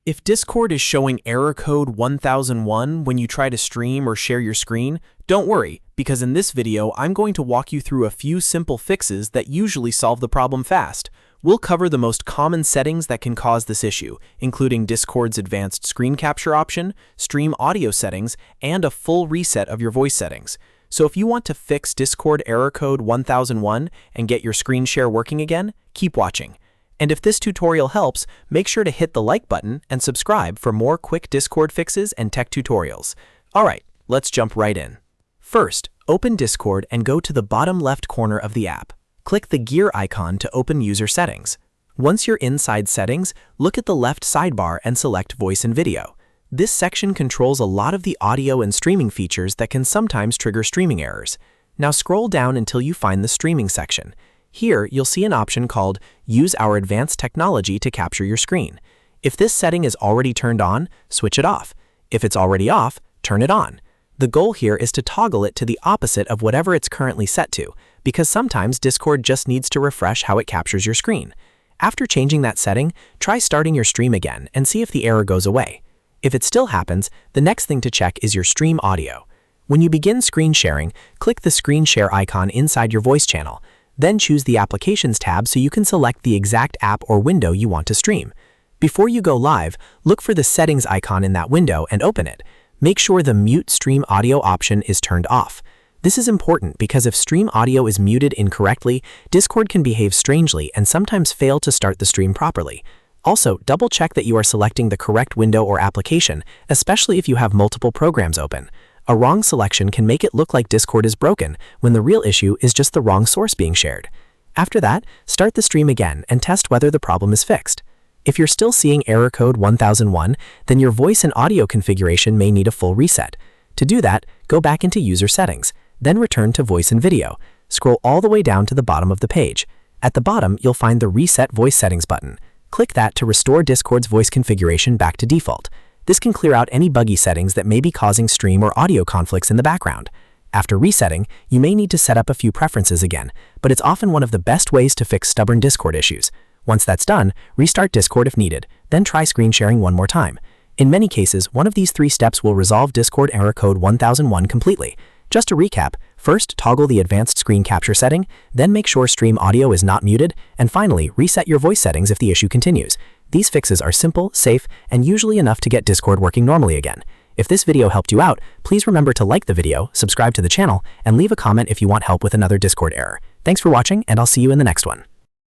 If Discord is showing error code 1001 when you try to stream or share your screen, don't worry, because in this video I'm going to walk you through a few simple fixes that usually solve the problem fast. We'll cover the most common settings that can cause this issue, including Discord's advanced screen capture option, stream audio settings, and a full reset of your voice settings. So if you want to fix Discord error code 1001 and get your screen share working again, keep watching. And if this tutorial helps, make sure to hit the like button and subscribe for more quick Discord fixes and tech tutorials. Alright, let's jump right in. First, open Discord and go to the bottom left corner of the app. Click the gear icon to open user settings. Once you're inside settings, look at the left sidebar and select voice and video. This section controls a lot of the audio and streaming features that can sometimes trigger streaming errors. Now scroll down until you find the streaming section. Here, you'll see an option called Use our advanced technology to capture your screen. If this setting is already turned on, switch it off. If it's already off, turn it on. The goal here is to toggle it to the opposite of whatever it's currently set to, because sometimes Discord just needs to refresh how it captures your screen. After changing that setting, try starting your stream again and see if the error goes away. If it still happens, the next thing to check is your stream audio. When you begin screen sharing, click the screen share icon inside your voice channel. Then choose the Applications tab so you can select the exact app or window you want to stream. Before you go live, look for the Settings icon in that window and open it. Make sure the Mute Stream Audio option is turned off. This is important because if stream audio is muted incorrectly, Discord can behave strangely and sometimes fail to start the stream properly. Also, double-check that you are selecting the correct window or application, especially if you have multiple programs open. A wrong selection can make it look like Discord is broken when the real issue is just the wrong source being shared. After that, start the stream again and test whether the problem is fixed. If you're still seeing error code 1001, then your voice and audio configuration may need a full reset. To do that, go back into User Settings, then return to Voice and Video. Scroll all the way down to the bottom of the page. At the bottom, you'll find the Reset Voice Settings button. Click that to restore Discord's voice configuration back to default. This can clear out any buggy settings that may be causing stream or audio conflicts in the background. After resetting, you may need to set up a few preferences again, but it's often one of the best ways to fix stubborn Discord issues. Once that's done, restart Discord if needed, then try screen sharing one more time. In many cases, one of these 3 steps will resolve Discord error code 1001 completely. Just to recap, first toggle the advanced screen capture setting, then make sure stream audio is not muted, and finally reset your voice settings if the issue continues. These fixes are simple, safe, and usually enough to get Discord working normally again. If this video helped you out, please remember to like the video, subscribe to the channel, and leave a comment if you want help with another Discord error. Thanks for watching, and I'll see you in the next one.